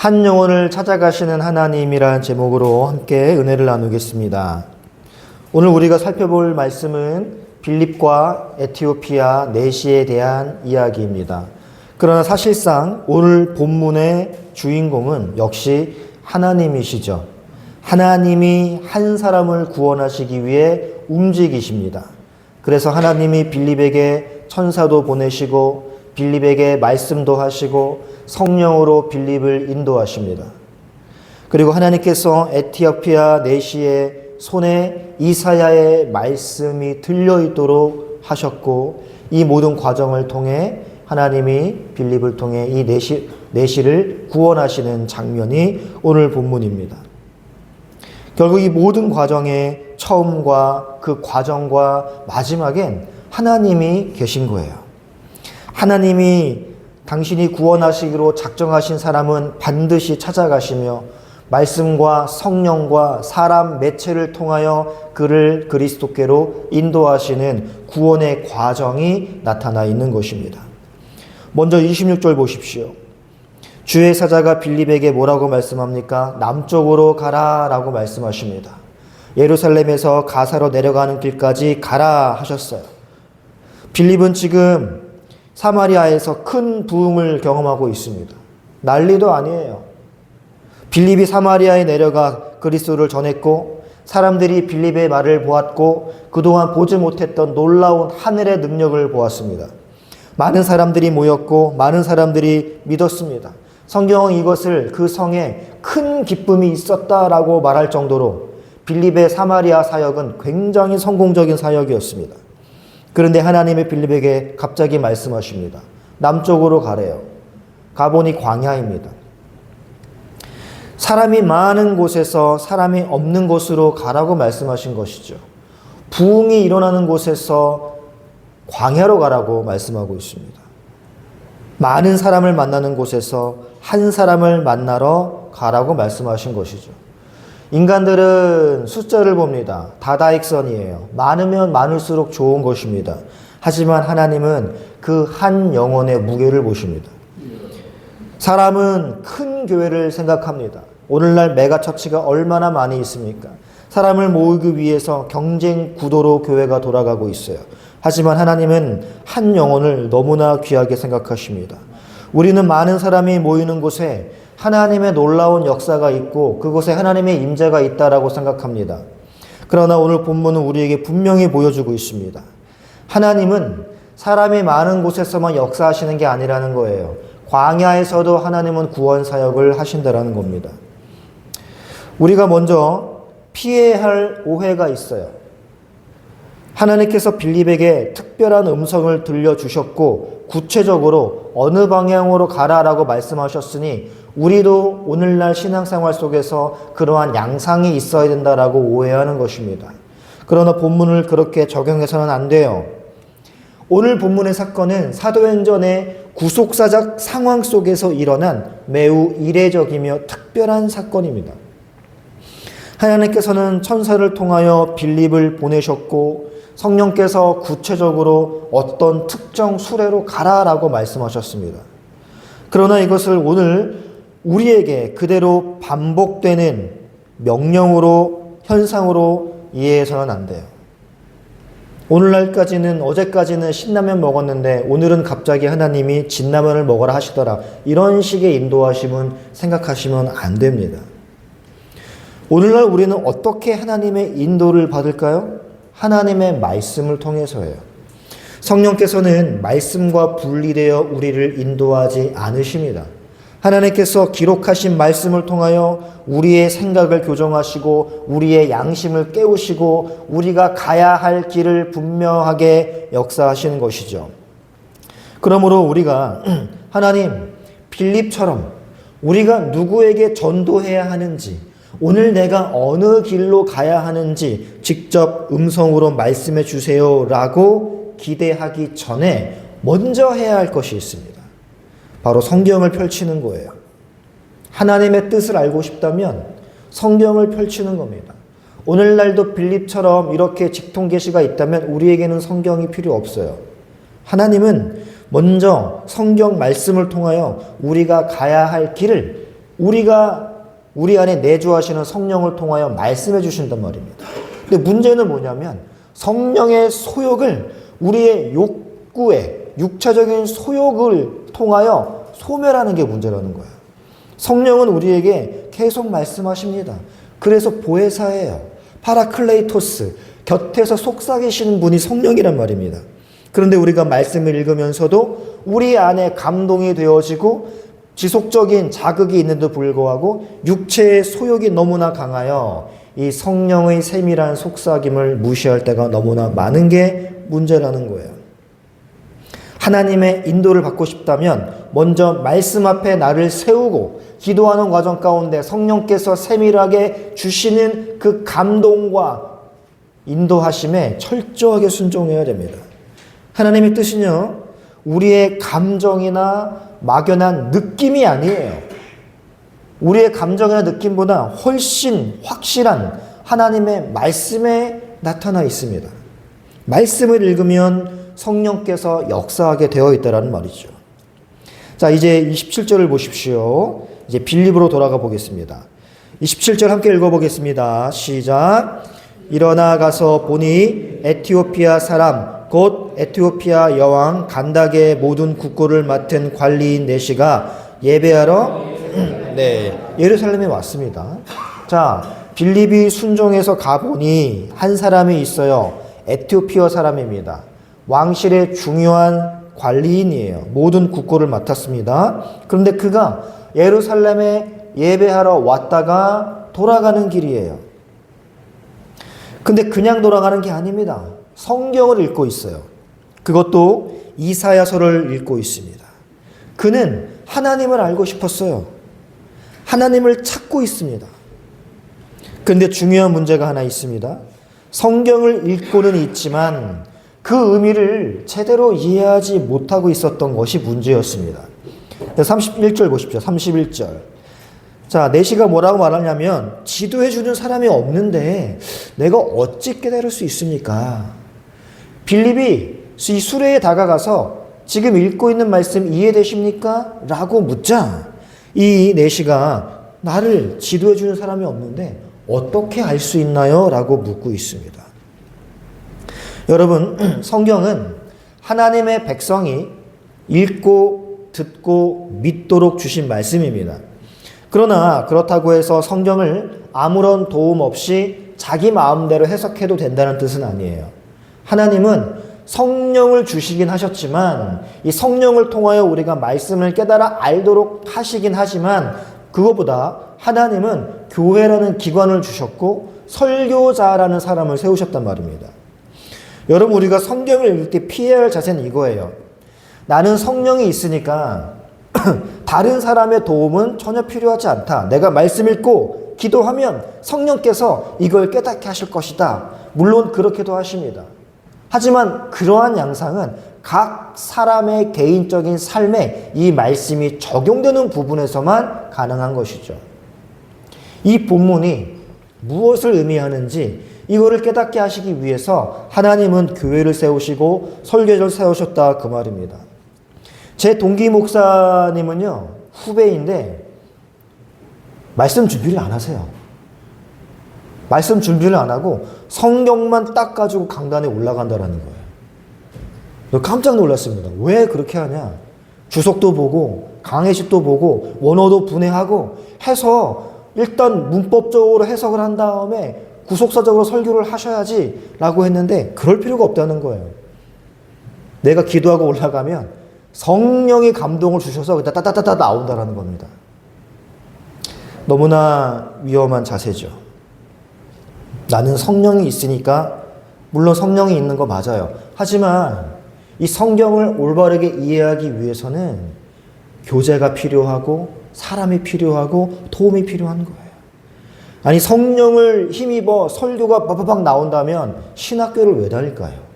한 영혼을 찾아가시는 하나님이란 제목으로 함께 은혜를 나누겠습니다. 오늘 우리가 살펴볼 말씀은 빌립과 에티오피아 내시에 대한 이야기입니다. 그러나 사실상 오늘 본문의 주인공은 역시 하나님이시죠. 하나님이 한 사람을 구원하시기 위해 움직이십니다. 그래서 하나님이 빌립에게 천사도 보내시고 빌립에게 말씀도 하시고 성령으로 빌립을 인도하십니다. 그리고 하나님께서 에티오피아 내시의 손에 이사야의 말씀이 들려있도록 하셨고, 이 모든 과정을 통해 하나님이 빌립을 통해 이 내시를 구원하시는 장면이 오늘 본문입니다. 결국 이 모든 과정의 처음과 그 과정과 마지막엔 하나님이 계신 거예요. 하나님이 당신이 구원하시기로 작정하신 사람은 반드시 찾아가시며 말씀과 성령과 사람 매체를 통하여 그를 그리스도께로 인도하시는 구원의 과정이 나타나 있는 것입니다. 먼저 26절 보십시오. 주의 사자가 빌립에게 뭐라고 말씀합니까? 남쪽으로 가라 라고 말씀하십니다. 예루살렘에서 가사로 내려가는 길까지 가라 하셨어요. 빌립은 지금 사마리아에서 큰 부흥을 경험하고 있습니다. 난리도 아니에요. 빌립이 사마리아에 내려가 그리스도를 전했고, 사람들이 빌립의 말을 보았고 그동안 보지 못했던 놀라운 하늘의 능력을 보았습니다. 많은 사람들이 모였고 많은 사람들이 믿었습니다. 성경은 이것을 그 성에 큰 기쁨이 있었다라고 말할 정도로 빌립의 사마리아 사역은 굉장히 성공적인 사역이었습니다. 그런데 하나님의 빌립에게 갑자기 말씀하십니다. 남쪽으로 가래요. 가보니 광야입니다. 사람이 많은 곳에서 사람이 없는 곳으로 가라고 말씀하신 것이죠. 부흥이 일어나는 곳에서 광야로 가라고 말씀하고 있습니다. 많은 사람을 만나는 곳에서 한 사람을 만나러 가라고 말씀하신 것이죠. 인간들은 숫자를 봅니다. 다다익선이에요. 많으면 많을수록 좋은 것입니다. 하지만 하나님은 그 한 영혼의 무게를 보십니다. 사람은 큰 교회를 생각합니다. 오늘날 메가처치가 얼마나 많이 있습니까? 사람을 모으기 위해서 경쟁 구도로 교회가 돌아가고 있어요. 하지만 하나님은 한 영혼을 너무나 귀하게 생각하십니다. 우리는 많은 사람이 모이는 곳에 하나님의 놀라운 역사가 있고 그곳에 하나님의 임재가 있다라고 생각합니다. 그러나 오늘 본문은 우리에게 분명히 보여주고 있습니다. 하나님은 사람이 많은 곳에서만 역사하시는 게 아니라는 거예요. 광야에서도 하나님은 구원 사역을 하신다라는 겁니다. 우리가 먼저 피해야 할 오해가 있어요. 하나님께서 빌립에게 특별한 음성을 들려주셨고 구체적으로 어느 방향으로 가라라고 말씀하셨으니 우리도 오늘날 신앙생활 속에서 그러한 양상이 있어야 된다라고 오해하는 것입니다. 그러나 본문을 그렇게 적용해서는 안 돼요. 오늘 본문의 사건은 사도행전의 구속사적 상황 속에서 일어난 매우 이례적이며 특별한 사건입니다. 하나님께서는 천사를 통하여 빌립을 보내셨고 성령께서 구체적으로 어떤 특정 수레로 가라라고 말씀하셨습니다. 그러나 이것을 오늘 우리에게 그대로 반복되는 명령으로 현상으로 이해해서는 안 돼요. 오늘날까지는 어제까지는 신라면 먹었는데 오늘은 갑자기 하나님이 진라면을 먹어라 하시더라. 이런 식의 인도하심은 생각하시면 안 됩니다. 오늘날 우리는 어떻게 하나님의 인도를 받을까요? 하나님의 말씀을 통해서예요. 성령께서는 말씀과 분리되어 우리를 인도하지 않으십니다. 하나님께서 기록하신 말씀을 통하여 우리의 생각을 교정하시고 우리의 양심을 깨우시고 우리가 가야 할 길을 분명하게 역사하시는 것이죠. 그러므로 우리가 하나님, 빌립처럼 우리가 누구에게 전도해야 하는지, 오늘 내가 어느 길로 가야 하는지 직접 음성으로 말씀해 주세요 라고 기대하기 전에 먼저 해야 할 것이 있습니다. 바로 성경을 펼치는 거예요. 하나님의 뜻을 알고 싶다면 성경을 펼치는 겁니다. 오늘날도 빌립처럼 이렇게 직통계시가 있다면 우리에게는 성경이 필요 없어요. 하나님은 먼저 성경 말씀을 통하여 우리가 가야 할 길을 우리 안에 내주하시는 성령을 통하여 말씀해 주신단 말입니다. 근데 문제는 뭐냐면 성령의 소욕을 우리의 욕구에 육체적인 소욕을 통하여 소멸하는 게 문제라는 거예요. 성령은 우리에게 계속 말씀하십니다. 그래서 보혜사예요. 파라클레이토스, 곁에서 속삭이시는 분이 성령이란 말입니다. 그런데 우리가 말씀을 읽으면서도 우리 안에 감동이 되어지고 지속적인 자극이 있는데도 불구하고 육체의 소욕이 너무나 강하여 이 성령의 세밀한 속삭임을 무시할 때가 너무나 많은 게 문제라는 거예요. 하나님의 인도를 받고 싶다면 먼저 말씀 앞에 나를 세우고 기도하는 과정 가운데 성령께서 세밀하게 주시는 그 감동과 인도하심에 철저하게 순종해야 됩니다. 하나님의 뜻은요, 우리의 감정이나 막연한 느낌이 아니에요. 우리의 감정이나 느낌보다 훨씬 확실한 하나님의 말씀에 나타나 있습니다. 말씀을 읽으면 성령께서 역사하게 되어 있다는 말이죠. 자, 이제 27절을 보십시오. 이제 빌립으로 돌아가 보겠습니다. 27절 함께 읽어보겠습니다. 시작. 일어나 가서 보니 에티오피아 사람 곧 에티오피아 여왕 간닥의 모든 국고를 맡은 관리인 내시가 예배하러 예루살렘에 왔습니다. 자, 빌립이 순종해서 가보니 한 사람이 있어요. 에티오피아 사람입니다. 왕실의 중요한 관리인이에요. 모든 국고를 맡았습니다. 그런데 그가 예루살렘에 예배하러 왔다가 돌아가는 길이에요. 근데 그냥 돌아가는 게 아닙니다. 성경을 읽고 있어요. 그것도 이사야서를 읽고 있습니다. 그는 하나님을 알고 싶었어요. 하나님을 찾고 있습니다. 그런데 중요한 문제가 하나 있습니다. 성경을 읽고는 있지만 그 의미를 제대로 이해하지 못하고 있었던 것이 문제였습니다. 31절 보십시오. 31절. 자, 내시가 뭐라고 말하냐면 지도해 주는 사람이 없는데 내가 어찌 깨달을 수 있습니까? 빌립이 이 수레에 다가가서 지금 읽고 있는 말씀 이해되십니까? 라고 묻자 이 내시가 나를 지도해 주는 사람이 없는데 어떻게 알 수 있나요? 라고 묻고 있습니다. 여러분, 성경은 하나님의 백성이 읽고 듣고 믿도록 주신 말씀입니다. 그러나 그렇다고 해서 성경을 아무런 도움 없이 자기 마음대로 해석해도 된다는 뜻은 아니에요. 하나님은 성령을 주시긴 하셨지만 이 성령을 통하여 우리가 말씀을 깨달아 알도록 하시긴 하지만 그것보다 하나님은 교회라는 기관을 주셨고 설교자라는 사람을 세우셨단 말입니다. 여러분, 우리가 성경을 읽을 때 피해야 할 자세는 이거예요. 나는 성령이 있으니까 다른 사람의 도움은 전혀 필요하지 않다. 내가 말씀 읽고 기도하면 성령께서 이걸 깨닫게 하실 것이다. 물론 그렇게도 하십니다. 하지만 그러한 양상은 각 사람의 개인적인 삶에 이 말씀이 적용되는 부분에서만 가능한 것이죠. 이 본문이 무엇을 의미하는지 이거를 깨닫게 하시기 위해서 하나님은 교회를 세우시고 설교를 세우셨다 그 말입니다. 제 동기 목사님은요, 후배인데 말씀 준비를 안 하세요. 말씀 준비를 안 하고 성경만 딱 가지고 강단에 올라간다라는 거예요. 깜짝 놀랐습니다. 왜 그렇게 하냐? 주석도 보고 강해식도 보고 원어도 분해하고 해서 일단 문법적으로 해석을 한 다음에 구속사적으로 설교를 하셔야지 라고 했는데 그럴 필요가 없다는 거예요. 내가 기도하고 올라가면 성령이 감동을 주셔서 따따따따 나온다라는 겁니다. 너무나 위험한 자세죠. 나는 성령이 있으니까, 물론 성령이 있는 거 맞아요. 하지만 이 성경을 올바르게 이해하기 위해서는 교제가 필요하고 사람이 필요하고 도움이 필요한 거예요. 아니, 성령을 힘입어 설교가 빠바박 나온다면 신학교를 왜 다닐까요?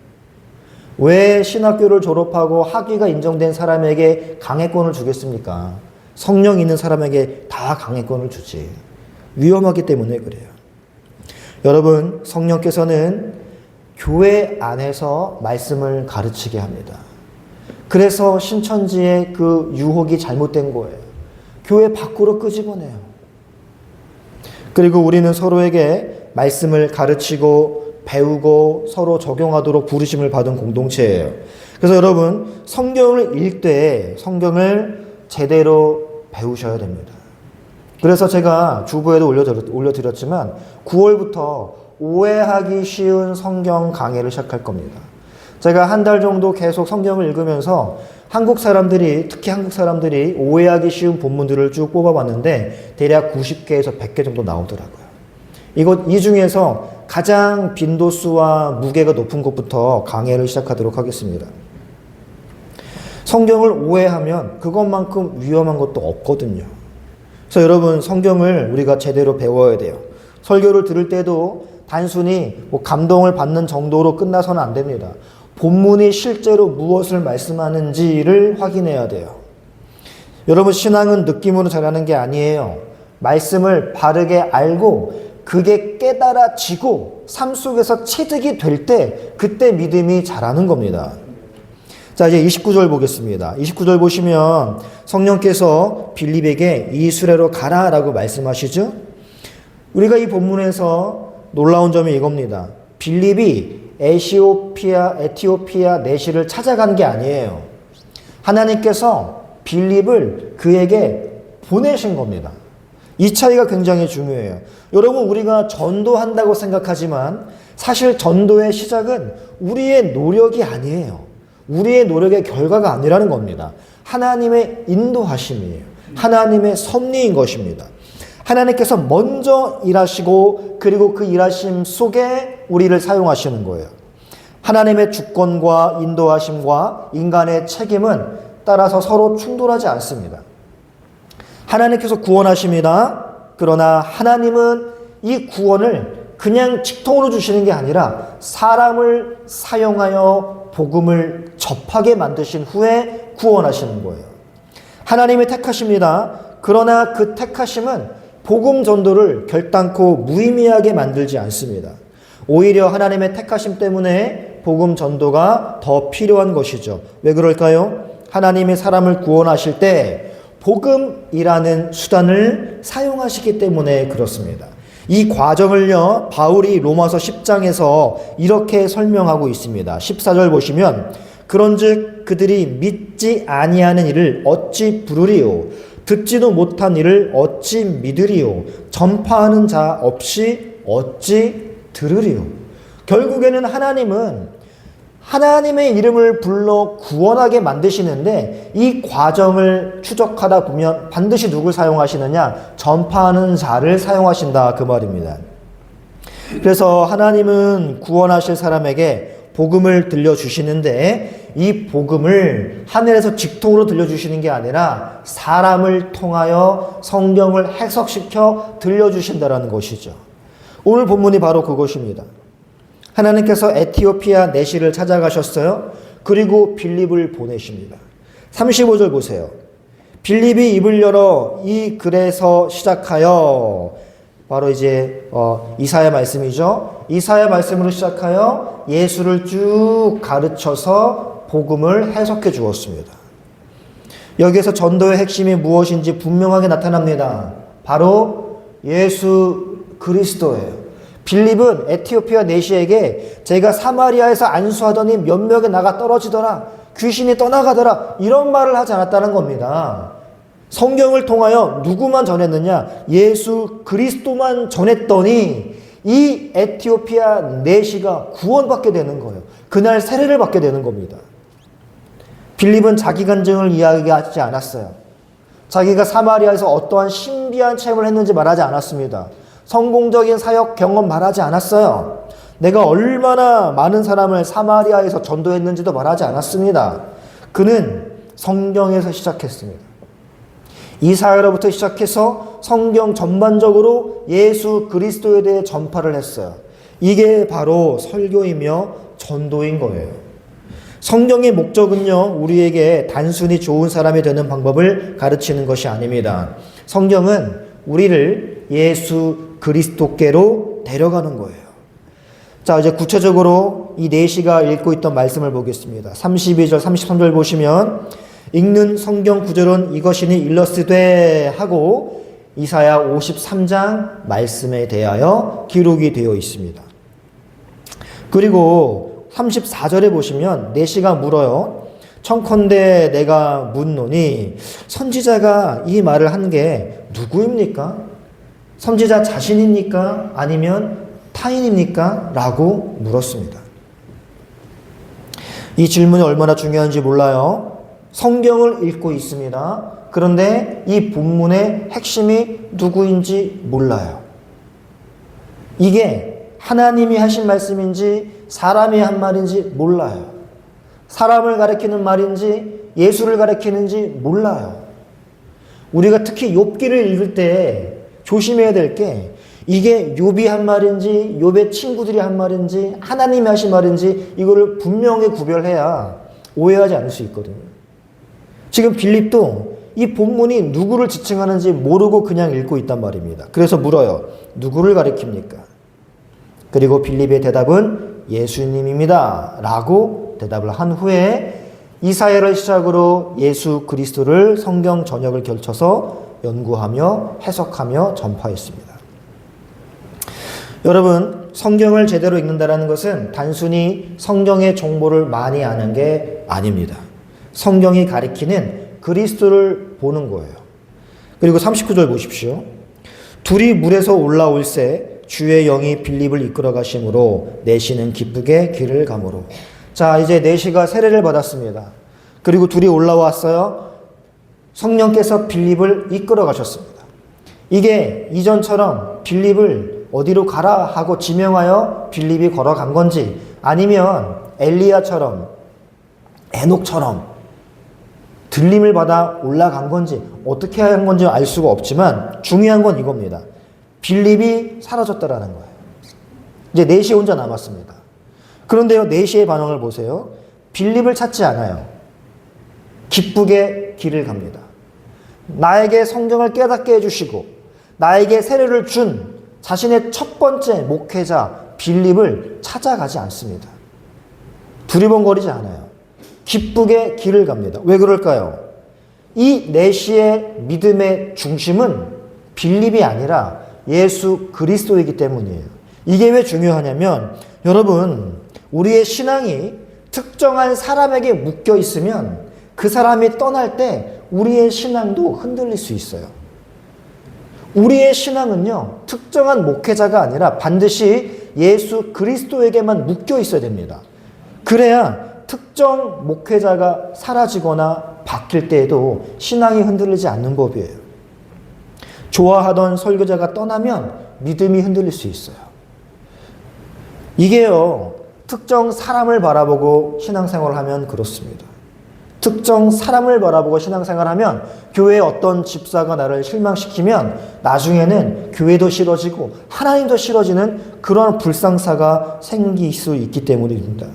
왜 신학교를 졸업하고 학위가 인정된 사람에게 강해권을 주겠습니까? 성령 있는 사람에게 다 강해권을 주지. 위험하기 때문에 그래요. 여러분, 성령께서는 교회 안에서 말씀을 가르치게 합니다. 그래서 신천지의 그 유혹이 잘못된 거예요. 교회 밖으로 끄집어내요. 그리고 우리는 서로에게 말씀을 가르치고 배우고 서로 적용하도록 부르심을 받은 공동체예요. 그래서 여러분, 성경을 읽을 때 성경을 제대로 배우셔야 됩니다. 그래서 제가 주보에도 올려드렸지만 9월부터 오해하기 쉬운 성경 강해를 시작할 겁니다. 제가 한 달 정도 계속 성경을 읽으면서 특히 한국 사람들이 오해하기 쉬운 본문들을 쭉 뽑아봤는데 대략 90개에서 100개 정도 나오더라고요. 이 중에서 가장 빈도수와 무게가 높은 것부터 강해를 시작하도록 하겠습니다. 성경을 오해하면 그것만큼 위험한 것도 없거든요. 그래서 여러분, 성경을 우리가 제대로 배워야 돼요. 설교를 들을 때도 단순히 감동을 받는 정도로 끝나서는 안 됩니다. 본문이 실제로 무엇을 말씀하는지를 확인해야 돼요. 여러분, 신앙은 느낌으로 자라는 게 아니에요. 말씀을 바르게 알고 그게 깨달아지고 삶 속에서 체득이 될 때 그때 믿음이 자라는 겁니다. 자, 이제 29절 보겠습니다. 29절 보시면 성령께서 빌립에게 이 수레로 가라라고 말씀하시죠. 우리가 이 본문에서 놀라운 점이 이겁니다. 빌립이 에티오피아 내시를 찾아간 게 아니에요. 하나님께서 빌립을 그에게 보내신 겁니다. 이 차이가 굉장히 중요해요. 여러분, 우리가 전도한다고 생각하지만 사실 전도의 시작은 우리의 노력이 아니에요. 우리의 노력의 결과가 아니라는 겁니다. 하나님의 인도하심이에요. 하나님의 섭리인 것입니다. 하나님께서 먼저 일하시고 그리고 그 일하심 속에 우리를 사용하시는 거예요. 하나님의 주권과 인도하심과 인간의 책임은 따라서 서로 충돌하지 않습니다. 하나님께서 구원하십니다. 그러나 하나님은 이 구원을 그냥 직통으로 주시는 게 아니라 사람을 사용하여 복음을 접하게 만드신 후에 구원하시는 거예요. 하나님이 택하십니다. 그러나 그 택하심은 복음 전도를 결단코 무의미하게 만들지 않습니다. 오히려 하나님의 택하심 때문에 복음 전도가 더 필요한 것이죠. 왜 그럴까요? 하나님이 사람을 구원하실 때 복음이라는 수단을 사용하시기 때문에 그렇습니다. 이 과정을요, 바울이 로마서 10장에서 이렇게 설명하고 있습니다. 14절 보시면 그런즉 그들이 믿지 아니하는 일을 어찌 부르리요? 듣지도 못한 일을 어찌 믿으리요? 전파하는 자 없이 어찌 들으리요? 결국에는 하나님은 하나님의 이름을 불러 구원하게 만드시는데 이 과정을 추적하다 보면 반드시 누굴 사용하시느냐? 전파하는 자를 사용하신다, 그 말입니다. 그래서 하나님은 구원하실 사람에게 복음을 들려주시는데 이 복음을 하늘에서 직통으로 들려주시는 게 아니라 사람을 통하여 성경을 해석시켜 들려주신다라는 것이죠. 오늘 본문이 바로 그것입니다. 하나님께서 에티오피아 내시를 찾아가셨어요. 그리고 빌립을 보내십니다. 35절 보세요. 빌립이 입을 열어 이 글에서 시작하여, 바로 이제 이사야 말씀이죠. 이사야 말씀으로 시작하여 예수를 쭉 가르쳐서 복음을 해석해 주었습니다. 여기에서 전도의 핵심이 무엇인지 분명하게 나타납니다. 바로 예수 그리스도예요. 빌립은 에티오피아 내시에게 제가 사마리아에서 안수하더니 몇 명이 나가 떨어지더라, 귀신이 떠나가더라, 이런 말을 하지 않았다는 겁니다. 성경을 통하여 누구만 전했느냐? 예수 그리스도만 전했더니 이 에티오피아 내시가 구원받게 되는 거예요. 그날 세례를 받게 되는 겁니다. 빌립은 자기 간증을 이야기하지 않았어요. 자기가 사마리아에서 어떠한 신비한 체험을 했는지 말하지 않았습니다. 성공적인 사역 경험 말하지 않았어요. 내가 얼마나 많은 사람을 사마리아에서 전도했는지도 말하지 않았습니다. 그는 성경에서 시작했습니다. 이사야로부터 시작해서 성경 전반적으로 예수 그리스도에 대해 전파를 했어요. 이게 바로 설교이며 전도인 거예요. 성경의 목적은요, 우리에게 단순히 좋은 사람이 되는 방법을 가르치는 것이 아닙니다. 성경은 우리를 예수 그리스도께로 데려가는 거예요. 자, 이제 구체적으로 이 내시가 읽고 있던 말씀을 보겠습니다. 32절, 33절 보시면 읽는 성경 구절은 이것이니 일러스되 하고 이사야 53장 말씀에 대하여 기록이 되어 있습니다. 그리고 34절에 보시면 내시가 물어요. 청컨대 내가 묻노니 선지자가 이 말을 한 게 누구입니까? 선지자 자신입니까? 아니면 타인입니까? 라고 물었습니다. 이 질문이 얼마나 중요한지 몰라요. 성경을 읽고 있습니다. 그런데 이 본문의 핵심이 누구인지 몰라요. 이게 하나님이 하신 말씀인지 사람이 한 말인지 몰라요. 사람을 가리키는 말인지 예수를 가리키는지 몰라요. 우리가 특히 욥기를 읽을 때 조심해야 될 게 이게 욥이 한 말인지 욥의 친구들이 한 말인지 하나님이 하신 말인지 이거를 분명히 구별해야 오해하지 않을 수 있거든요. 지금 빌립도 이 본문이 누구를 지칭하는지 모르고 그냥 읽고 있단 말입니다. 그래서 물어요. 누구를 가리킵니까? 그리고 빌립의 대답은 예수님입니다. 라고 대답을 한 후에 이사야를 시작으로 예수 그리스도를 성경 전역을 걸쳐서 연구하며 해석하며 전파했습니다. 여러분, 성경을 제대로 읽는다는 것은 단순히 성경의 정보를 많이 아는 게 아닙니다. 성경이 가리키는 그리스도를 보는 거예요. 그리고 39절 보십시오. 둘이 물에서 올라올새 주의 영이 빌립을 이끌어 가심으로 내시는 기쁘게 길을 가므로. 자, 이제 내시가 세례를 받았습니다. 그리고 둘이 올라왔어요. 성령께서 빌립을 이끌어 가셨습니다. 이게 이전처럼 빌립을 어디로 가라 하고 지명하여 빌립이 걸어간 건지 아니면 엘리야처럼 에녹처럼 들림을 받아 올라간 건지 어떻게 한 건지 알 수가 없지만 중요한 건 이겁니다. 빌립이 사라졌다라는 거예요. 이제 넷이 혼자 남았습니다. 그런데요, 넷의 반응을 보세요. 빌립을 찾지 않아요. 기쁘게 길을 갑니다. 나에게 성경을 깨닫게 해주시고 나에게 세례를 준 자신의 첫 번째 목회자 빌립을 찾아가지 않습니다. 두리번거리지 않아요. 기쁘게 길을 갑니다. 왜 그럴까요? 이 넷의 믿음의 중심은 빌립이 아니라 예수 그리스도이기 때문이에요. 이게 왜 중요하냐면 여러분, 우리의 신앙이 특정한 사람에게 묶여 있으면 그 사람이 떠날 때 우리의 신앙도 흔들릴 수 있어요. 우리의 신앙은요, 특정한 목회자가 아니라 반드시 예수 그리스도에게만 묶여 있어야 됩니다. 그래야 특정 목회자가 사라지거나 바뀔 때에도 신앙이 흔들리지 않는 법이에요. 좋아하던 설교자가 떠나면 믿음이 흔들릴 수 있어요. 이게요, 특정 사람을 바라보고 신앙생활을 하면 그렇습니다. 특정 사람을 바라보고 신앙생활하면 교회의 어떤 집사가 나를 실망시키면 나중에는 교회도 싫어지고 하나님도 싫어지는 그런 불상사가 생길 수 있기 때문입니다.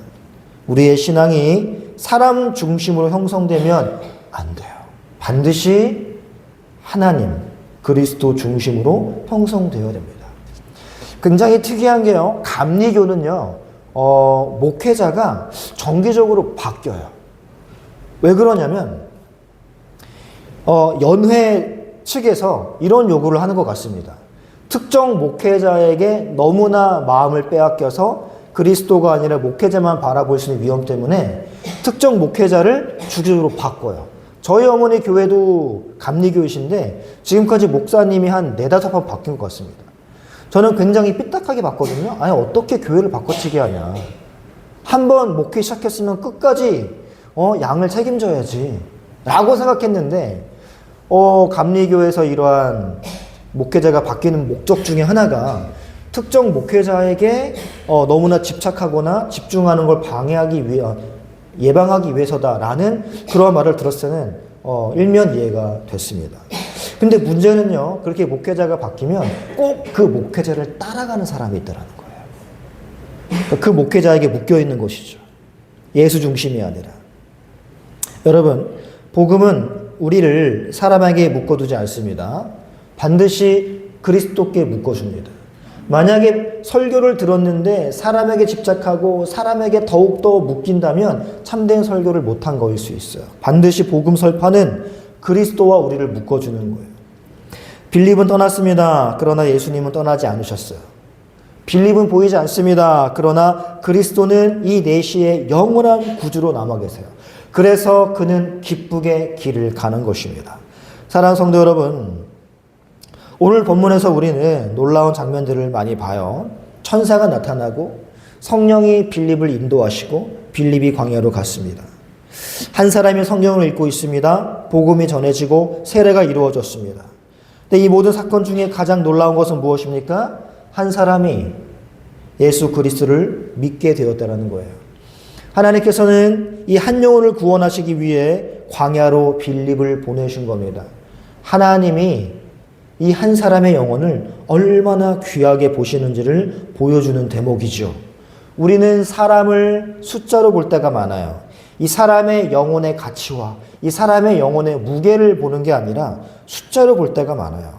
우리의 신앙이 사람 중심으로 형성되면 안 돼요. 반드시 하나님, 그리스도 중심으로 형성되어야 됩니다. 굉장히 특이한 게요, 감리교는요, 목회자가 정기적으로 바뀌어요. 왜 그러냐면 연회 측에서 이런 요구를 하는 것 같습니다. 특정 목회자에게 너무나 마음을 빼앗겨서 그리스도가 아니라 목회자만 바라볼 수 있는 위험 때문에 특정 목회자를 주기적으로 바꿔요. 저희 어머니 교회도 감리교이신데 지금까지 목사님이 한 4-5번 바뀐 것 같습니다. 저는 굉장히 삐딱하게 봤거든요. 아니, 어떻게 교회를 바꿔치게 하냐. 한번 목회 시작했으면 끝까지 양을 책임져야지 라고 생각했는데 감리교에서 이러한 목회자가 바뀌는 목적 중에 하나가 특정 목회자에게 너무나 집착하거나 집중하는 걸 예방하기 위해서다라는 그런 말을 들었을 때는 일면 이해가 됐습니다. 근데 문제는요, 그렇게 목회자가 바뀌면 꼭 그 목회자를 따라가는 사람이 있다는 거예요. 그 목회자에게 묶여있는 것이죠. 예수 중심이 아니라. 여러분, 복음은 우리를 사람에게 묶어두지 않습니다. 반드시 그리스도께 묶어줍니다. 만약에 설교를 들었는데 사람에게 집착하고 사람에게 더욱더 묶인다면 참된 설교를 못한 거일 수 있어요. 반드시 복음 설파는 그리스도와 우리를 묶어주는 거예요. 빌립은 떠났습니다. 그러나 예수님은 떠나지 않으셨어요. 빌립은 보이지 않습니다. 그러나 그리스도는 이 내시의 영원한 구주로 남아 계세요. 그래서 그는 기쁘게 길을 가는 것입니다. 사랑하는 성도 여러분, 오늘 본문에서 우리는 놀라운 장면들을 많이 봐요. 천사가 나타나고 성령이 빌립을 인도하시고 빌립이 광야로 갔습니다. 한 사람이 성경을 읽고 있습니다. 복음이 전해지고 세례가 이루어졌습니다. 근데 이 모든 사건 중에 가장 놀라운 것은 무엇입니까? 한 사람이 예수 그리스도를 믿게 되었다는 거예요. 하나님께서는 이 한 영혼을 구원하시기 위해 광야로 빌립을 보내신 겁니다. 하나님이 이 한 사람의 영혼을 얼마나 귀하게 보시는지를 보여주는 대목이죠. 우리는 사람을 숫자로 볼 때가 많아요. 이 사람의 영혼의 가치와 이 사람의 영혼의 무게를 보는 게 아니라 숫자로 볼 때가 많아요.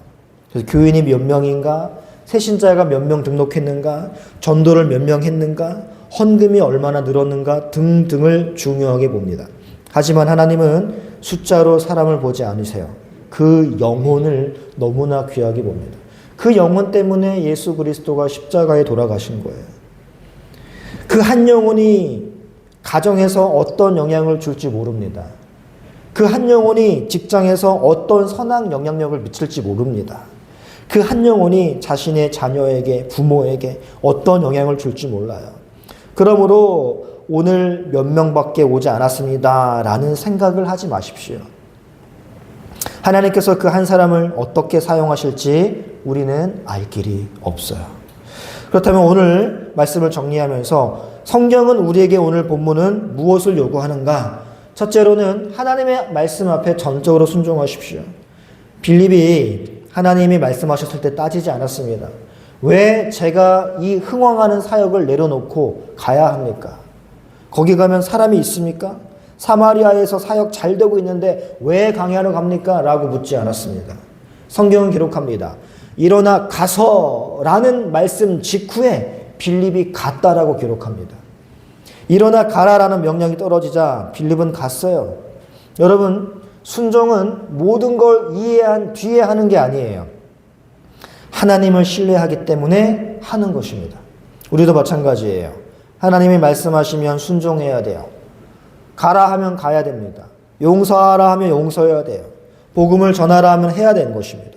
그래서 교인이 몇 명인가, 새신자가 몇 명 등록했는가, 전도를 몇 명 했는가, 헌금이 얼마나 늘었는가 등등을 중요하게 봅니다. 하지만 하나님은 숫자로 사람을 보지 않으세요. 그 영혼을 너무나 귀하게 봅니다. 그 영혼 때문에 예수 그리스도가 십자가에 돌아가신 거예요. 그 한 영혼이 가정에서 어떤 영향을 줄지 모릅니다. 그 한 영혼이 직장에서 어떤 선한 영향력을 미칠지 모릅니다. 그 한 영혼이 자신의 자녀에게, 부모에게 어떤 영향을 줄지 몰라요. 그러므로 오늘 몇 명밖에 오지 않았습니다 라는 생각을 하지 마십시오. 하나님께서 그 한 사람을 어떻게 사용하실지 우리는 알 길이 없어요. 그렇다면 오늘 말씀을 정리하면서 성경은 우리에게 오늘 본문은 무엇을 요구하는가? 첫째로는 하나님의 말씀 앞에 전적으로 순종하십시오. 빌립이 하나님이 말씀하셨을 때 따지지 않았습니다. 왜 제가 이 흥왕하는 사역을 내려놓고 가야 합니까? 거기 가면 사람이 있습니까? 사마리아에서 사역 잘 되고 있는데 왜 광야로 갑니까? 라고 묻지 않았습니다. 성경은 기록합니다. 일어나 가서 라는 말씀 직후에 빌립이 갔다라고 기록합니다. 일어나 가라라는 명령이 떨어지자 빌립은 갔어요. 여러분, 순종은 모든 걸 이해한 뒤에 하는 게 아니에요. 하나님을 신뢰하기 때문에 하는 것입니다. 우리도 마찬가지예요. 하나님이 말씀하시면 순종해야 돼요. 가라 하면 가야 됩니다. 용서하라 하면 용서해야 돼요. 복음을 전하라 하면 해야 되는 것입니다.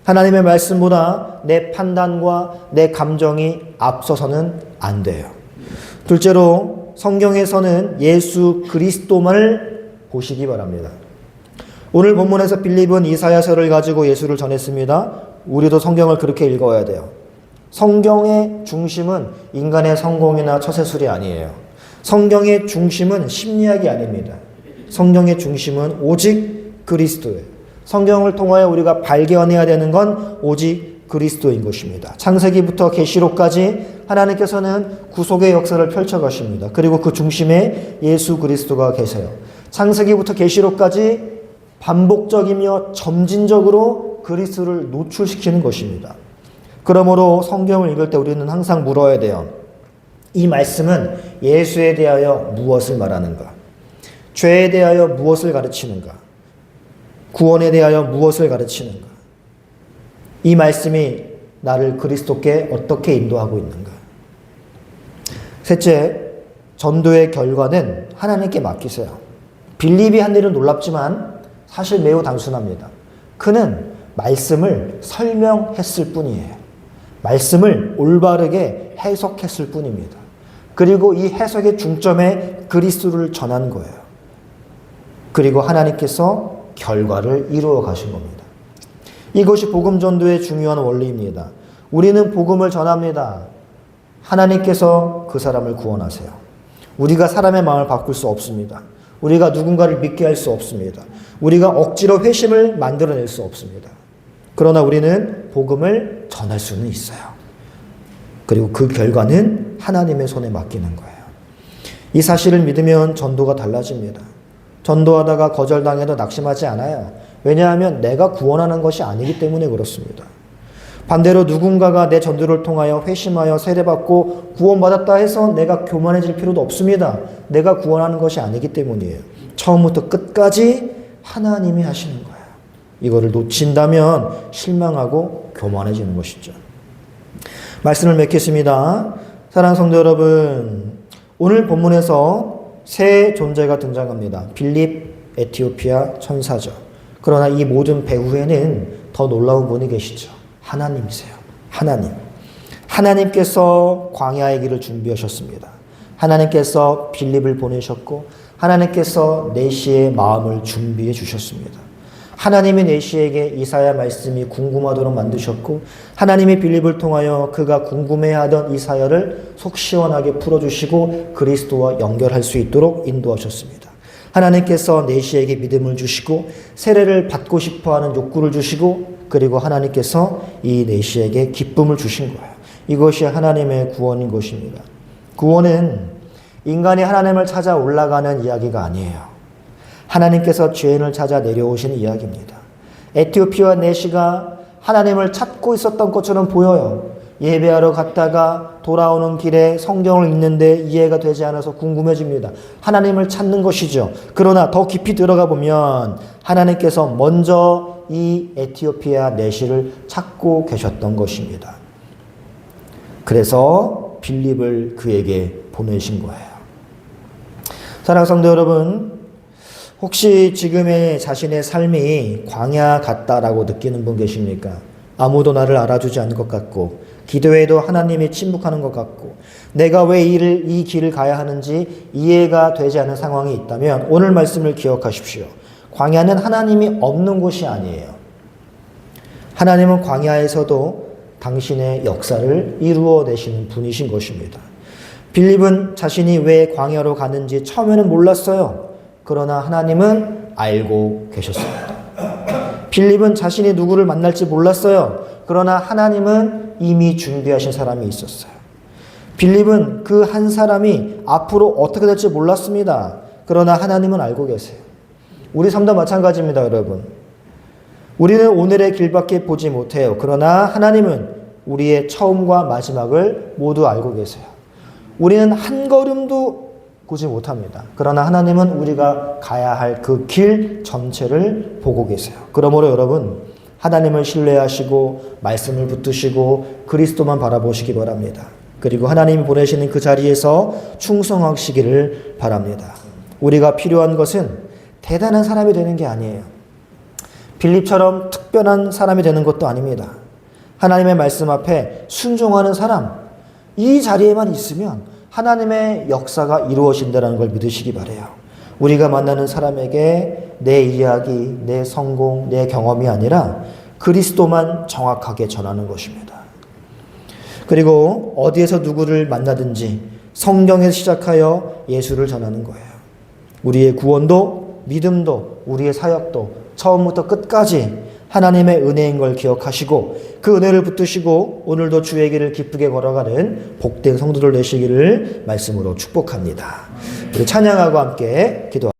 하나님의 말씀보다 내 판단과 내 감정이 앞서서는 안 돼요. 둘째로 성경에서는 예수 그리스도만을 보시기 바랍니다. 오늘 본문에서 빌립은 이사야서를 가지고 예수를 전했습니다. 우리도 성경을 그렇게 읽어야 돼요. 성경의 중심은 인간의 성공이나 처세술이 아니에요. 성경의 중심은 심리학이 아닙니다. 성경의 중심은 오직 그리스도예요. 성경을 통하여 우리가 발견해야 되는 건 오직 그리스도인 것입니다. 창세기부터 계시록까지 하나님께서는 구속의 역사를 펼쳐가십니다. 그리고 그 중심에 예수 그리스도가 계세요. 창세기부터 계시록까지 반복적이며 점진적으로 그리스도를 노출시키는 것입니다. 그러므로 성경을 읽을 때 우리는 항상 물어야 돼요. 이 말씀은 예수에 대하여 무엇을 말하는가? 죄에 대하여 무엇을 가르치는가? 구원에 대하여 무엇을 가르치는가? 이 말씀이 나를 그리스도께 어떻게 인도하고 있는가? 셋째, 전도의 결과는 하나님께 맡기세요. 빌립이 한 일은 놀랍지만 사실 매우 단순합니다. 그는 말씀을 설명했을 뿐이에요. 말씀을 올바르게 해석했을 뿐입니다. 그리고 이 해석의 중점에 그리스도를 전한 거예요. 그리고 하나님께서 결과를 이루어 가신 겁니다. 이것이 복음 전도의 중요한 원리입니다. 우리는 복음을 전합니다. 하나님께서 그 사람을 구원하세요. 우리가 사람의 마음을 바꿀 수 없습니다. 우리가 누군가를 믿게 할 수 없습니다. 우리가 억지로 회심을 만들어낼 수 없습니다. 그러나 우리는 복음을 전할 수는 있어요. 그리고 그 결과는 하나님의 손에 맡기는 거예요. 이 사실을 믿으면 전도가 달라집니다. 전도하다가 거절당해도 낙심하지 않아요. 왜냐하면 내가 구원하는 것이 아니기 때문에 그렇습니다. 반대로 누군가가 내 전도를 통하여 회심하여 세례받고 구원받았다 해서 내가 교만해질 필요도 없습니다. 내가 구원하는 것이 아니기 때문이에요. 처음부터 끝까지 하나님이 하시는 거예요. 이거를 놓친다면 실망하고 교만해지는 것이죠. 말씀을 맺겠습니다. 사랑하는 성도 여러분, 오늘 본문에서 세 존재가 등장합니다. 빌립, 에티오피아, 천사죠. 그러나 이 모든 배후에는 더 놀라운 분이 계시죠. 하나님이세요. 하나님. 하나님께서 광야의 길을 준비하셨습니다. 하나님께서 빌립을 보내셨고 하나님께서 내시의 마음을 준비해 주셨습니다. 하나님이 내시에게 이사야 말씀이 궁금하도록 만드셨고 하나님이 빌립을 통하여 그가 궁금해하던 이사야를 속 시원하게 풀어주시고 그리스도와 연결할 수 있도록 인도하셨습니다. 하나님께서 내시에게 믿음을 주시고 세례를 받고 싶어하는 욕구를 주시고 그리고 하나님께서 이 내시에게 기쁨을 주신 거예요. 이것이 하나님의 구원인 것입니다. 구원은 인간이 하나님을 찾아 올라가는 이야기가 아니에요. 하나님께서 죄인을 찾아 내려오시는 이야기입니다. 에티오피아 내시가 하나님을 찾고 있었던 것처럼 보여요. 예배하러 갔다가 돌아오는 길에 성경을 읽는데 이해가 되지 않아서 궁금해집니다. 하나님을 찾는 것이죠. 그러나 더 깊이 들어가 보면 하나님께서 먼저 이 에티오피아 내시를 찾고 계셨던 것입니다. 그래서 빌립을 그에게 보내신 거예요. 사랑하는 성도 여러분, 혹시 지금의 자신의 삶이 광야 같다라고 느끼는 분 계십니까? 아무도 나를 알아주지 않는 것 같고 기도해도 하나님이 침묵하는 것 같고 내가 왜 이 길을 가야 하는지 이해가 되지 않는 상황이 있다면 오늘 말씀을 기억하십시오. 광야는 하나님이 없는 곳이 아니에요. 하나님은 광야에서도 당신의 역사를 이루어내시는 분이신 것입니다. 빌립은 자신이 왜 광야로 가는지 처음에는 몰랐어요. 그러나 하나님은 알고 계셨습니다. 빌립은 자신이 누구를 만날지 몰랐어요. 그러나 하나님은 이미 준비하신 사람이 있었어요. 빌립은 그 한 사람이 앞으로 어떻게 될지 몰랐습니다. 그러나 하나님은 알고 계세요. 우리 삶도 마찬가지입니다, 여러분. 우리는 오늘의 길밖에 보지 못해요. 그러나 하나님은 우리의 처음과 마지막을 모두 알고 계세요. 우리는 한 걸음도 보지 못합니다. 그러나 하나님은 우리가 가야 할 그 길 전체를 보고 계세요. 그러므로 여러분, 하나님을 신뢰하시고 말씀을 붙드시고 그리스도만 바라보시기 바랍니다. 그리고 하나님이 보내시는 그 자리에서 충성하시기를 바랍니다. 우리가 필요한 것은 대단한 사람이 되는 게 아니에요. 빌립처럼 특별한 사람이 되는 것도 아닙니다. 하나님의 말씀 앞에 순종하는 사람, 이 자리에만 있으면 하나님의 역사가 이루어진다는 걸 믿으시기 바라요. 우리가 만나는 사람에게 내 이야기, 내 성공, 내 경험이 아니라 그리스도만 정확하게 전하는 것입니다. 그리고 어디에서 누구를 만나든지 성경에서 시작하여 예수를 전하는 거예요. 우리의 구원도 믿음도 우리의 사역도 처음부터 끝까지 하나님의 은혜인 걸 기억하시고 그 은혜를 붙드시고 오늘도 주의 길을 기쁘게 걸어가는 복된 성도들 되시기를 말씀으로 축복합니다. 우리 찬양하고 함께 기도합니다.